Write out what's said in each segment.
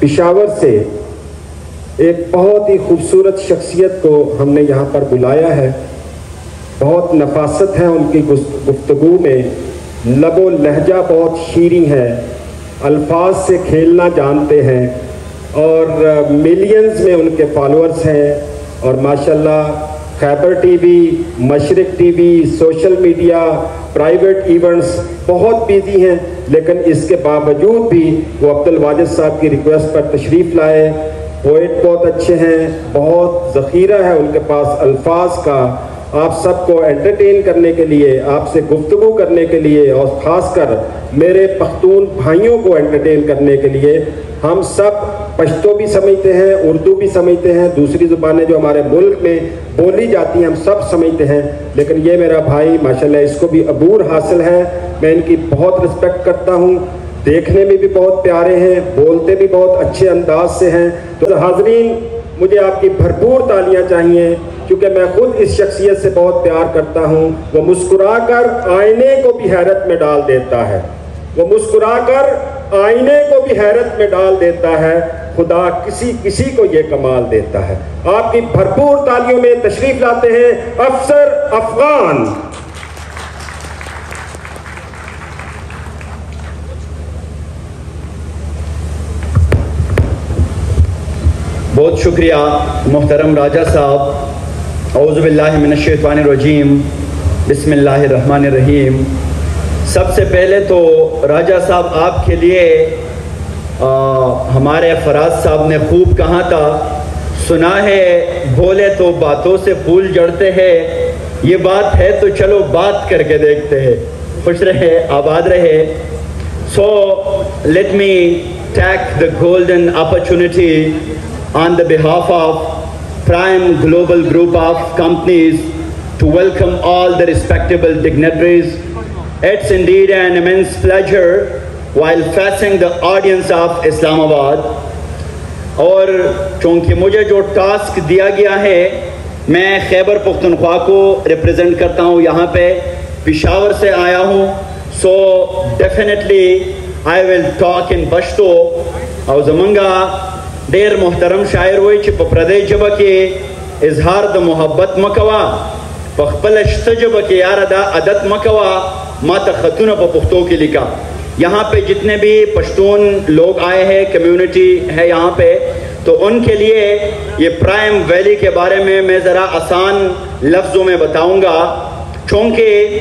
پشاور سے ایک بہت ہی خوبصورت شخصیت کو ہم نے یہاں پر بلایا ہے. بہت نفاست ہے ان کی گفتگو میں, لب و لہجہ بہت شیریں ہے, الفاظ سے کھیلنا جانتے ہیں, اور ملینز میں ان کے فالورز ہیں, اور ماشاءاللہ خیبر ٹی وی, مشرق ٹی وی, سوشل میڈیا, پرائیویٹ ایونٹس بہت بیزی ہیں, لیکن اس کے باوجود بھی وہ عبدالواجد صاحب کی ریکویسٹ پر تشریف لائے. پوئٹ بہت اچھے ہیں, بہت ذخیرہ ہے ان کے پاس الفاظ کا. آپ سب کو انٹرٹین کرنے کے لیے, آپ سے گفتگو کرنے کے لیے, اور خاص کر میرے پختون بھائیوں کو انٹرٹین کرنے کے لیے, ہم سب پشتو بھی سمجھتے ہیں, اردو بھی سمجھتے ہیں, دوسری زبانیں جو ہمارے ملک میں بولی جاتی ہیں ہم سب سمجھتے ہیں, لیکن یہ میرا بھائی ماشاءاللہ اس کو بھی عبور حاصل ہے. میں ان کی بہت رسپیکٹ کرتا ہوں, دیکھنے میں بھی بہت پیارے ہیں, بولتے بھی بہت اچھے انداز سے ہیں. تو حاضرین, مجھے آپ کی بھرپور تالیاں چاہیے, کیونکہ میں خود اس شخصیت سے بہت پیار کرتا ہوں. وہ مسکرا کر آئینے کو بھی حیرت میں ڈال دیتا ہے, وہ مسکرا کر آئینے کو بھی حیرت میں ڈال دیتا ہے. خدا کسی کسی کو یہ کمال دیتا ہے. آپ کی بھرپور تالیوں میں تشریف لاتے ہیں افسر افغان. بہت شکریہ محترم راجہ صاحب. اعوذ باللہ من الشیطان الرجیم, بسم اللہ الرحمن الرحیم. سب سے پہلے تو راجہ صاحب آپ کے لیے ہمارے فراز صاحب نے خوب کہا تھا, سنا ہے بولے تو باتوں سے پھول جڑتے ہیں, یہ بات ہے تو چلو بات کر کے دیکھتے ہیں. خوش رہے, آباد رہے. So let me take the golden opportunity on the behalf of Prime Global Group of Companies to welcome all the respectable dignitaries. It's indeed an immense pleasure while facing the audience of Islamabad. اور چونکہ مجھے جو ٹاسک دیا گیا ہے, میں خیبر پختونخوا کو ریپریزنٹ کرتا ہوں, یہاں پہ پشاور سے آیا ہوں. So definitely I will talk in Pashto. او زمانگا ډیر محترم شاعر وای چې په پردی ژبه کې اظهار د محبت مکوا, په خپل شته ژبه کې یاره دا عادت مکوا, ما ته خطونه په پښتو کې لیکا. یہاں پہ جتنے بھی پشتون لوگ آئے ہیں, کمیونٹی ہے یہاں پہ, تو ان کے لیے یہ پرائم ویلی کے بارے میں ذرا آسان لفظوں میں بتاؤں گا. چونکہ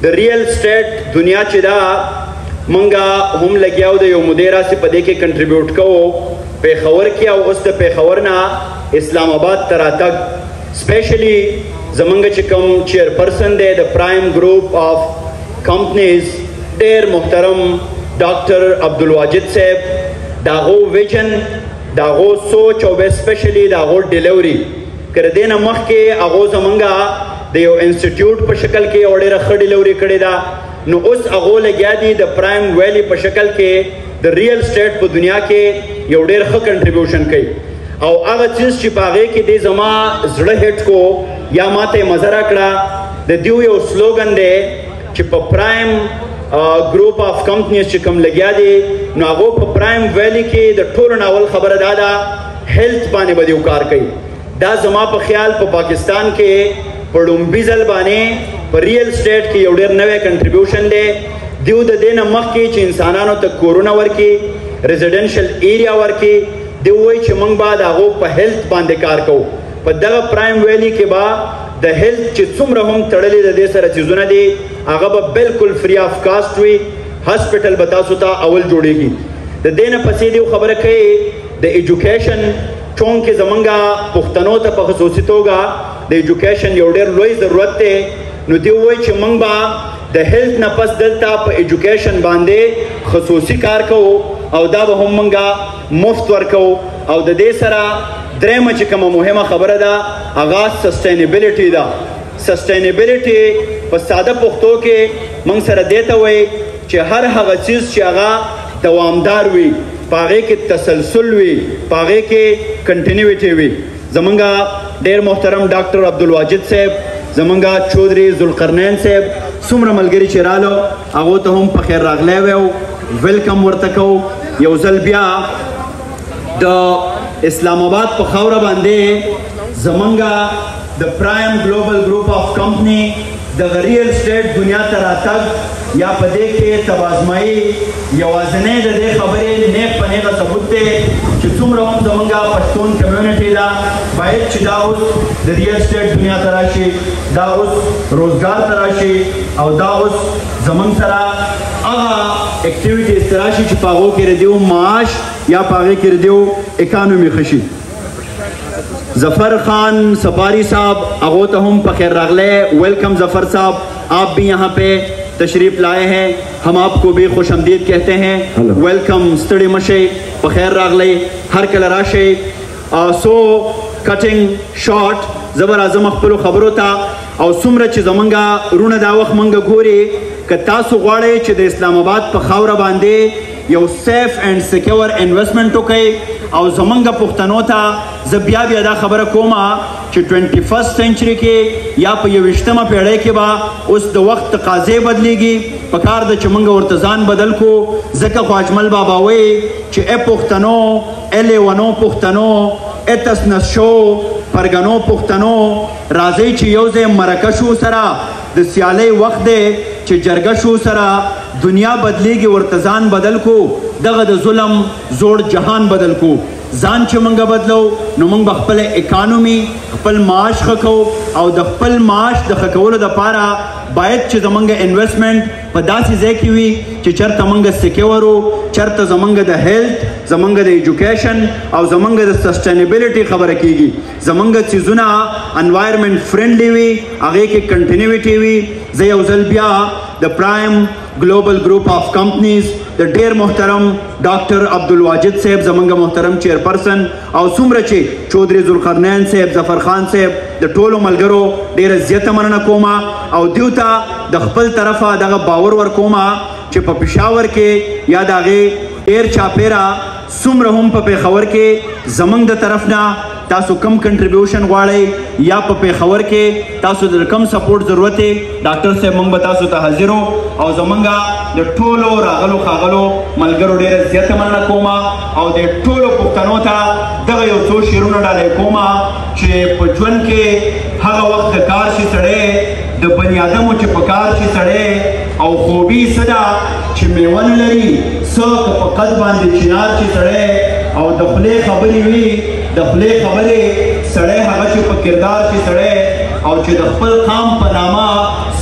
دا ریئل اسٹیٹ دنیا چدا منگا ہم لگیاو دا یو مدیرہ سے پدے کے کنٹریبیوٹ کو پیخور کیا, اس دا پیخور نا اسلام آباد ترا تک اسپیشلی زمانگا چکم چیئر پرسن دے دا پرائم گروپ آف کمپنیز دیر محترم ڈاکٹر عبدالواجد صاحب, داغو ویژن, داغو سوچ, اور اسپیشلی داغو ڈیلیوری کر دینا مخ کے اغو زمانگا دیو انسٹیٹیوٹ پر شکل کے اور دیر اخر ڈیلیوری کردے دا, نو اس اغو لگیا دی دا پرائم ویلی پر شکل کے دا ریل اسٹیٹ پر دنیا کے یو دیر خ کنٹریبیوشن کئی. او آغا چیز چی پاگے کی دی زما زڑا ہٹ کو یا ماتے مزرہ کڑا دا دیو یو سلوگن دے چی پا پرائم گروپ آف کمپنیز چکم لگیا دی, نو آغو پا پرائم ویلی کی دا ٹھول ناول خبر دادا ہیلتھ بانے بدیو کار کئی. دا زما پا خیال پا پاکستان کے پڑھوں بیزل بانے پا ریل اسٹیٹ کی یو دیر نوے کنٹریبیوشن دے. دیو دا دین مخ کی چی انسانانو تک کورونا ورکی, ریزیڈنشل ایریا ورکی, دیو وی چی منگ با دا آغو پا ہیلتھ باندے کار کو. پا دا پرائم ویلی کے با دا ہیلتھ چی سم رہم تڑلی دا دے سر چیزونا دی, آغا با بالکل فری آف کاسٹ وی, ہاسپیٹل بتا ستا اول جوڑے گی. دا دین پسی دیو خبر کئی دا ایجوکیشن, چونکہ زمانگا پختنو تا پا خصوصیتو گا دا ایجوکیشن یو دیر لوئی ضرورت تے, نو دیو وی چی منگ با دا ہیلتھ نا پس دلتا پا ایجوکیشن باندے خصوصی کار کو, او دا با ہم منگا مفت ور کو. او دا دے سرا درم چکم مهمه خبره دا آغاز سسٹینیبلیٹی دا. سسٹینیبلیٹی پس ساده پختو کې منگ سره دیتا وی چه هر هغه چیز چه آغا دوامدار وی, پاغے کے تسلسل وی, پاغے کے کنٹینیویٹی وی. زمانگا دیر محترم ڈاکٹر عبدالواجد صاحب, زمانگا چودری ذوالقرنین صاحب, سمر ملگری چرالو آغو تا ہم پخیر راغلے ویو, ویلکم ورتکو. یوزل بیا د اسلام آباد په خاوره باندې زمونږ د پرایم ګلوبل ګروپ آف کمپنی د ریل اسټیټ دنیا ته راتګ یا په دې کې تبازمایي یوازینی د دې خبرې نیک په نیغه ثبوت دی چې څومره هم زمونږ پښتون کمیونټي ده باید چې دا اوس د ریل اسټیټ دنیا ته راشي، دا اوس روزګار ته راشي او دا اوس زمونږ سره هغه اکټیویټیز ته راشي چې په هغو کې ردیو معاش یا په هغې کې ردیو اکانومي ښه شي. ظفر خان سفاری صاحب اغوتا ہم پخیر راغلے، ویلکم ظفر صاحب، آپ بھی یہاں پہ تشریف لائے ہیں، ہم آپ کو بھی خوش آمدید کہتے ہیں. ویلکم ستڑی مشے پخیر راغلے ہر کل راشے. سو کٹنگ شارٹ زبر اعظم اخبرو خبرو تا او سمره چې زمونږه رونه دا وخت مونږ ګوري که تاسو غواړئ چې د اسلام آباد په خاوره باندې یو سیف اینڈ سیکیور انویسټمنټ وکړئ او زمونږ پښتنو ته زه بیا دا خبره کومه چې 21 سنچري کې یا په 21مه پیړۍ کې به اوس د وخت تقاضې بدلیږي، پکار ده چې مونږ ورته ځان بدل کو. ځکه خو اجمل بابا وایي چې ای پښتنو ای لیونو پښتنو ای تسنشو پرګنو پښتنو راځئ چې یو ځای مرکه شو سره د سیالۍ وخت دی چې جرګه شو سره دنیا بدلیږي، ورته ځان بدل کو، دغه د ظلم زوړ جهان بدل کو. ځان چې مونږ بدلو نو مونږ به خپل اکانومي خپل معاش ښه کوو او د خپل معاش د ښه کولو دپاره باید چې زمونږ انویسټمنټ په داسې ځای کې وي چې چېرته مونږ سیکیور وو، چېرته زمونږ د هیلث، زمونږ د ایجوکیشن او زمونږ د سسټینیبلټي خبره کیږي، زمونږ څیزونه انوایرمنټ فرینډلی وي، هغې کې کنټینیوټي وي. زه یو ځل بیا د پرایم گلوبل گروپ آف کمپنیز د ډیر محترم ډاکټر عبدالواجد صاحب زمونږ محترم چیئرپرسن او څومره چې چودھری ذوالقرنین صاحب، ظفر خان صاحب د ټولو ملګرو ډیره زیاته مننه کومه او دیو ته د خپل طرفه دغه باور ورکومه چې په پېښور کې یا د هغې ډیر چاپیره څومره هم په پېښور کې زمونږ د طرف نه تاسو کم کنټریبیوشن غواړئ یا په پېښور کې تاسو د کم سپورټ ضرورت دی، ډاکټر صاحب موږ به تاسو ته حاضر او زمونږ د ټولو راغلو ښاغلو ملګرو ډېره زیاته مننه کومه او د ټولو پښتنو ته دغه یو څو شعرونه ډالۍ کومه چې په ژوند کې هغه وخت د کار شي سړی د بني ادمو چې په کار شي سړی او خوبي څه ده چې میوه نه لري، څه که په قد باندې چنار شي سړی او د خولې خبرې وي، د خولې خبرې سړی هغه چې په کردار شي سړی او چې د خپل قام په نامه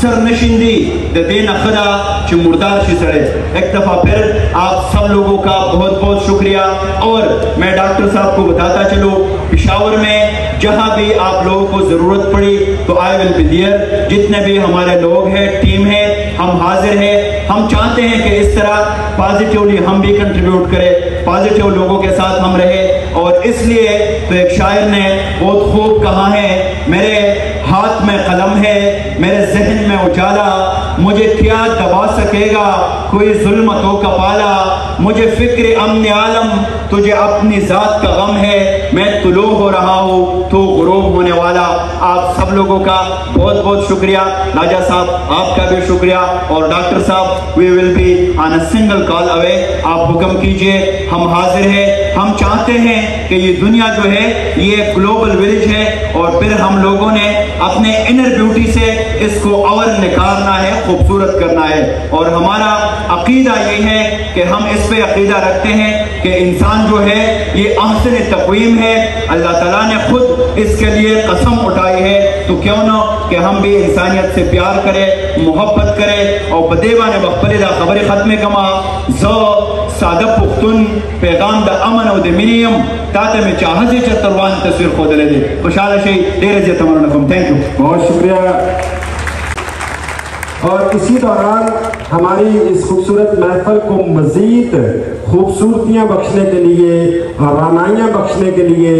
سر نشیندی د دې نه ښه ده چې مردار شي سړی. ایک دفعہ پھر آپ سب لوگوں کا بہت بہت شکریہ. اور میں ڈاکٹر صاحب کو بتاتا چلوں پشاور میں جہاں بھی آپ لوگوں کو ضرورت پڑی تو آئی ول بی دیئر. جتنے بھی ہمارے لوگ ہیں، ٹیم ہے، ہم حاضر ہیں. ہم چاہتے ہیں کہ اس طرح پازیٹیولی ہم بھی کنٹریبیوٹ کریں، پازیٹیو لوگوں کے ساتھ ہم رہیں. اور اس لیے تو ایک شاعر نے بہت خوب کہا ہے، میرے ہاتھ میں قلم ہے، میرے ذہن میں اجالا، مجھے کیا دبا سکے گا کوئی ظلمتوں کا پالا، مجھے فکر امن عالم تجھے اپنی ذات کا غم ہے، میں طلوع ہو رہا ہوں تو غروب ہونے والا. آپ سب لوگوں کا بہت بہت شکریہ. راجہ صاحب آپ کا بھی شکریہ. اور ڈاکٹر صاحب وی ول بی آن اے سنگل کال اوے. آپ حکم کیجئے، ہم حاضر ہیں. ہم چاہتے ہیں کہ یہ دنیا جو ہے یہ ایک گلوبل ولیج ہے اور پھر ہم لوگوں نے اپنے انر بیوٹی سے اس کو اور نکھارنا ہے، خوبصورت کرنا ہے. اور ہمارا عقیدہ یہ ہے کہ ہم اس پہ عقیدہ رکھتے ہیں کہ انسان جو ہے یہ احسن تقویم ہے. اللہ تعالیٰ نے خود اس کے لیے قسم اٹھائی ہے، تو کیوں نہ کہ ہم بھی انسانیت سے پیار کریں، محبت کریں. اور بدیوان بخبری دا خبر ختم کما زو سادہ پختون پیغام دا امن او دا منیم تاتے میں چاہزی چتروان تصویر خود لے دے. خوشحال شئی دیر زیادہ مرنکم. تھینک یو، بہت شکریہ. اور اسی دوران ہماری اس خوبصورت محفل کو مزید خوبصورتیاں بخشنے کے لیے اور رانائیاں بخشنے کے لیے